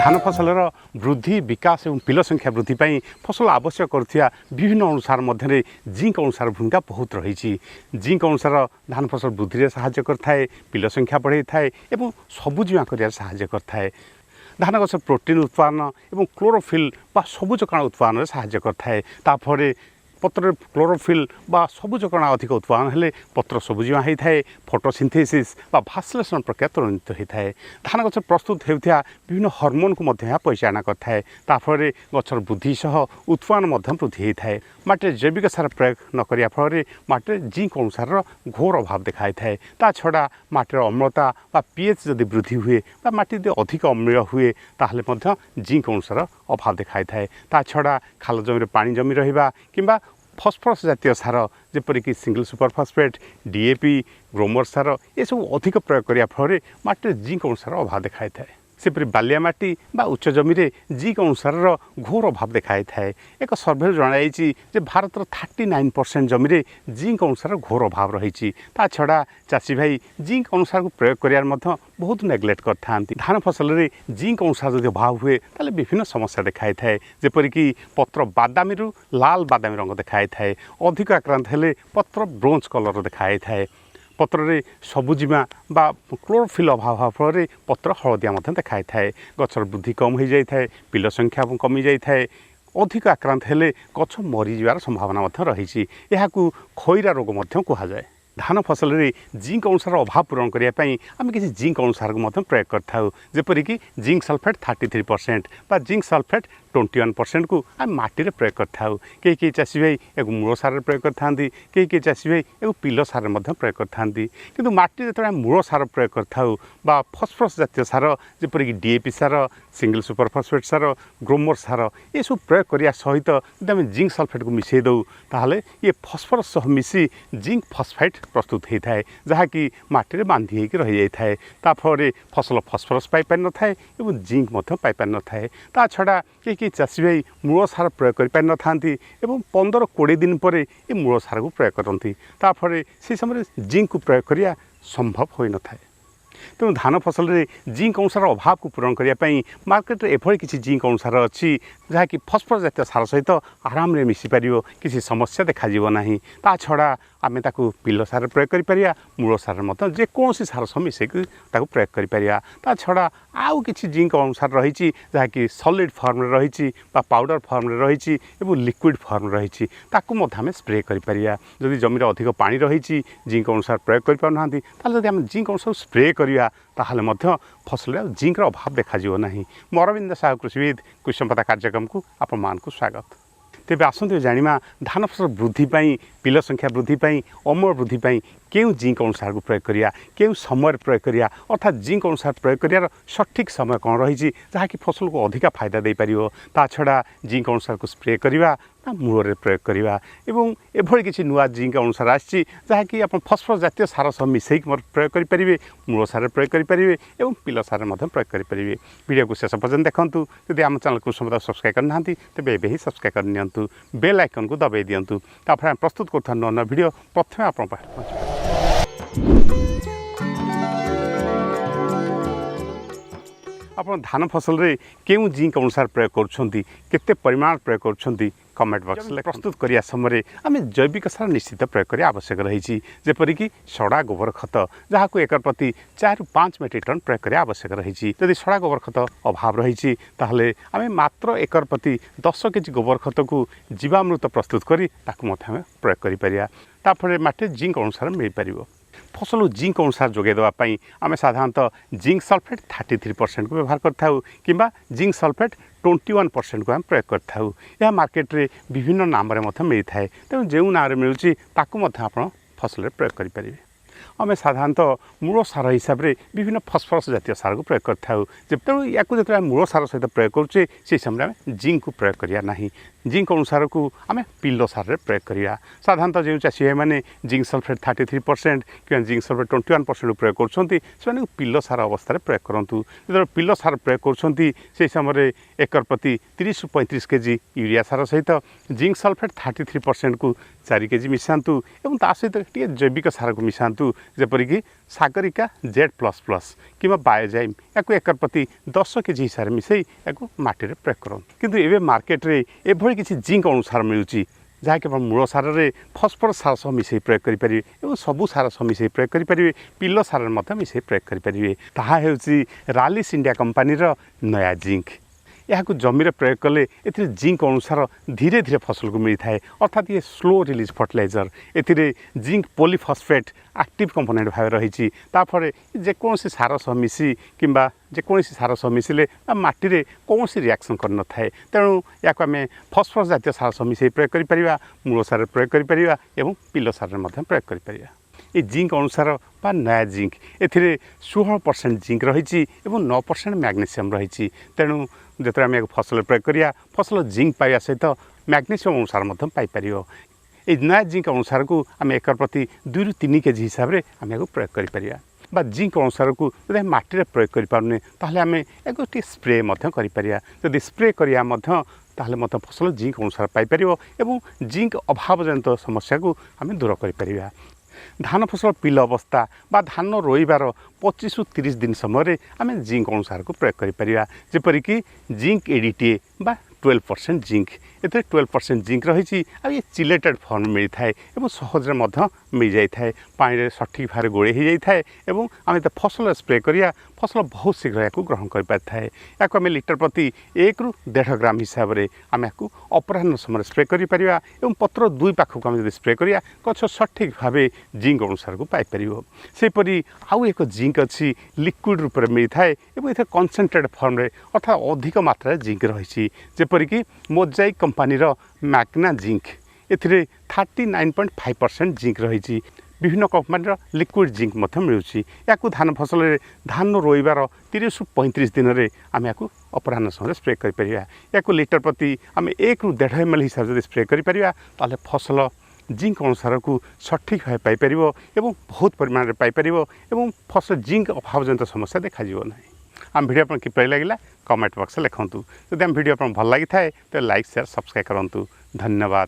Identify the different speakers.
Speaker 1: धान फसलर वृद्धि विकास और पिल संख्या वृद्धि पर फसल आवश्यक करुवा विभिन्न अनुसार मध्य जिंक अनुसार भूमिका बहुत रही। जिंक अनुसार धान फसल वृद्धि में साहाय्य करए, पिल संख्या बढ़ाई थाए और सबुजिमा कर साहाय्य करए। धान गछ प्रोटीन उत्पादन और क्लोरोफिल बा सबुज कणा उत्पादन में साहाय्य करए। तापर पत्र क्लोरोफिल बा सबुज कणा अधिक उत्पादन हेले पत्र सबुजिमा होता है, फोटोसिंथेसिस बा भास्लेषण प्रक्रिया त्वरित होता है। धान गछ प्रस्तुत होता विभिन्न हर्मोन को परिचालना करए। तापर गछर वृद्धि सह उत्पादन वृद्धि होता है। माटे जैविक सार प्रयोग न करिया फल माटे जिंक अनुसार घोर अभाव देखाई थाए। ता छड़ा माटर अम्लता बा पीएच जदि वृद्धि हुए बा माटी अधिक अम्ल हुए ताहले मध्य जिंक अनुसार अभाव देखाई थाए। ता छड़ा खाल जमी पानी जमी रहिबा किंबा फस्फरस जातीय सार जेपरिक single super phosphate, DAP, Gromor सार ये सब अधिक प्रयोग करिया फल माटी जिंक अनुसार अभाव देखाई थाए। सेपरि बालिया माटी बा उच्च जमी जिंक अनुसार घोर अभाव देखाई थाए। एक सर्वे जनाई भारत 39% जमी जिंक अनुसार घोर अभाव रही। ता छड़ा चाषी भाई जिंक अनुसार को प्रयोग कर बहुत नेग्लेक्ट करता। धान फसल में जिंक अनुसार जो अभाव हुए ताले विभिन्न समस्या देखाई थाए। जेपरिक पत्र बादामी लाल बादामी रंग देखाई थाए। अधिक आक्रांत हेले पत्र ब्रोंज कलर देखाई थाए। पत्र सबुजिमा बा क्लोरोफिल अभाव फल पत्र हलदिया देखाई थाए। गछर वृद्धि कम हो जाए, पिल संख्या कमी जाए, अधिक आक्रांत हेले गछ मरीजार संभावना रही। यह खईरा रोग कहुए। धान फसल में जिंक अनुसार अभाव पूरण करने आम किसी जिंक अनुसार को प्रयोग करता। जेपरिक जिंक सल्फेट 33% बा जिंक सल्फेट 21% को आम माटी प्रयोग करता। कई चाषी भाई एक मूल सार प्रयोग करते, कई चाषी भाई एक पिल सार प्रयोग करते। किंतु माटी जो मूल सार प्रयोग करता बा फस्फरस जातीय सार जेपरिक DAP सार, सिंगल सुपर फस्फेट सार, ग्रोमर सार ये सब प्रयोग करने सहित यदि आम जिंक सल्फेट को मिसई दऊ ताहले ये फस्फरस सह मिसी जिंक फस्फेट प्रस्तुत होता है, जहाँकि माटी बांधी होकर रही जाए। ताफल फसल फस्फरस पाई न थाए और जिंक पाई न थाए। ता छड़ा कई चाषी भाई मूल सार प्रयोग कर न था 15-20 दिन पर ये मूल सार को प्रयोग करती। ताफल से समय जिंक को प्रयोग करिया संभव हो न थाए। तेणु धान फसल में जिंक अनुसार अभाव को पूरण करने मार्केट एभली किसी जिंक अनुसार अच्छी जहाँकि फस्फरस जातीय सार सहित आराम रे मिसी पारिबो, किसी समस्या देखा नहीं। ता छड़ा आमे ताकू पिल सार प्रयोग करिपरिया, मूल सार मत जेकोसी सार सह मिसेक ताकू प्रयोग करिपरिया। ता छड़ा आउ किसी जिंक अनुसार रही जहाँकि सॉलिड फॉर्म रे रही बा पाउडर फॉर्म रे रही एवं लिक्विड फॉर्म रही ताकू मध्य आमे स्प्रे करिपरिया। जदि जमी अधिक पानी रही जिंक अनुसार प्रयोग करि पाउ नांती ताले जदि आमे जिंक अनुसार स्प्रे करिया ताहले मध्य फसल जिंक अभाव देखा नहीं। मो अरविंद साहू कृषिविद कृषि संपदा कार्यक्रम को आपण मानकु स्वागत। तेज आसतु जाना धान फसल वृद्धि, पिल संख्या वृद्धि, अमल वृद्धि क्यों जिंक अनुसार को प्रयोग करिया, क्यों समय प्रयोग करिया, अर्थात जिंक अनुसार प्रयोग करियार सठिक समय कौन रही जहाँकि फसल को अधिका फायदा दे पारिबो। ता छड़ा जिंक अनुसार को स्प्रे करिया ना मूल प्रयोग करिया एवं एभली किसी नुआ जिंक अनुसार आछि जहाँकि आप फस्फरस जातीय सार सह मिसेक प्रयोग करेंगे, मूल सार प्रयोग करेंगे एवं पिल सार प्रयोग करेंगे। वीडियो को शेष पर्यंत देखूँ। जब आम चैनल को सब्सक्राइब करना तेज एवं ही सब्सक्राइब करनी, बेल आइकन को दबाई दिंतु। तापर प्रस्तुत कर नया वीडियो प्रथम आप धान फसल में क्यों जिंक अनुसार प्रयोग करुँच, केते परिमाण प्रयोग करुँच कमेंट बॉक्स प्रस्तुत करिया समय आम जैविक सार निश्चित प्रयोग करिया आवश्यक रही। जेपरिक सड़ा गोबर खत जहाँ को एकर प्रति 4-5 मेट्रिक टन प्रयोग करिया आवश्यक रही। यदि सड़ा गोबर खत अभाव रही ताहले आम मात्र एकर प्रति 10 केजी गोबर खत को जीवामृत प्रस्तुत करी ताकू प्रयोग करिपरिया। ताफले माटे जिंक अनुसार मिल पारिबो। फसल जिंक अनुसार जोगे देवाई आम साधारणतः जिंक सल्फेट 33% को व्यवहार करता किंबा जिंक सल्फेट 21% को आम प्रयोग करता। यह मार्केट रे विभिन्न नाम मिलता है। तेणु जो नाम मिलूँ ताकू आप फसल प्रयोग करेंगे। आम साधारणतः मूल सार हिसाब से विभिन्न फस्फरस जातीय सार को प्रयोग करता। तेणु या मूल सार सहित प्रयोग करुचे से समय जिंक को प्रयोग करिया नहीं। जिंक अनुसार को आम पिलो सारे प्रयोग करिया साधारणतः जो चाषी मैंने जिंक सल्फेट 33% कि जिंक सल्फेट 21% प्रयोग कर पिलो सार अवस्था प्रयोग करूँ जो पिलो सार प्रयोग कर समय एकर प्रति 30 ରୁ 35 केजी यूरिया सार सहित जिंक सल्फेट 33% को 4 केजी मिसातु और ता सहित टे जैविक सार को मिसातु जेपरिक सागरिका Z++ कि बायोजाइम या एकर प्रति 10 केजी हिसाब से मिसई या माटी में प्रयोग करूँ किंतु एवं मार्केट रे एभली किसी जिंक अनुसार मिलूँ जहाँ केवल मूल सार में फस्फरस सार सह मिसई प्रयोग करेंगे और सबू सार सह मिसई प्रयोग करेंगे पिलो सार मिसई प्रयोग करेंगे ताहा हेउची रालिस इंडिया कंपनीर नया जिंक यह जमीन प्रयोग कले ए जिंक अनुसार धीरे धीरे फसल को मिलता है अर्थात ये slow release fertilizer a zinc polyphosphate active component भाव रही जेकोसी सार सह मिसी कि जेकोसी सार सह मिसिले माटी में कौन रिएक्शन कर न थाए तेणु या आम फस्फरस जातीय सार सह मिसई प्रयोग कर मूल सार प्रयोग कर पिलो सार प्रयोग कर ये जिंक अनुसार बा नया जिंक ए 16% जिंक रही 9% मैग्नीशियम रही तेणु जो आम फसल प्रयोग करिया फसल जिंक पाइबा सहित मैग्नीशियम अनुसार पाइपर ये नया जिंक अनुसार को आम एकर प्रति 2 ରୁ 3 केजी हिसाब से आम प्रयोग कर जिंक अनुसार को जब माटी प्रयोग करें ताहले आम एक स्प्रे करें स्प्रे करिया ताहले मत फसल जिंक अनुसार पाइपर और जिंक अभाव जनित समस्या को आम दूर कर धान फसल पिल अवस्था बा धान रोइबार 25 ରୁ 30 दिन समय आम जिंक अनुसार को प्रयोग करेंपरिक जिंक एडीटीए बा 12% जिंक ए 12% जिंक रही ये चिलेटेड फॉर्म मिलता है और सहजरे मिल जाए पानी सठिक भाव गोड़े हो जाए और आम फसल स्प्रे करिया फसल बहुत शीघ्र या ग्रहण कर पारि या आम लिटर प्रति 1 ରୁ 1.5 ग्राम हिसाब से आम या अपराह्न समय स्प्रे करें पत्र 2 पाखक आम स्प्रे करिया गछ सठिक भाव जिंक अनुसार को पाइपर सेपरी आउ एक जिंक अच्छी लिक्विड रूप में मिलता है और ये कनसेंट्रेट फॉर्म अर्थात अधिक मात्रा जिंक रही जेपरिक मोजाइक कंपानीर मैग्ना जिंक ए 39.5% जिंक रही विभिन्न कंपानीर लिक्विड जिंक मिलूँ या धान फसल धान रोइबार 30 ରୁ 35 दिन में आम या अपराह्न समय स्प्रे करें या लिटर प्रति आम 1 ରୁ 1.5 ml हिसाब से स्प्रे करें फसल जिंक अनुसार को सठिक भाव पाइपर और बहुत परिमाण में पाइपर और फसल जिंक अभाव जनित समस्या देखा ना आम वीडियो आप किपर लगे कमेंट बॉक्स लिखुँ जब आम वीडियो आप भल लगी था तो लाइक शेयर सब्सक्राइब करूँ धन्यवाद।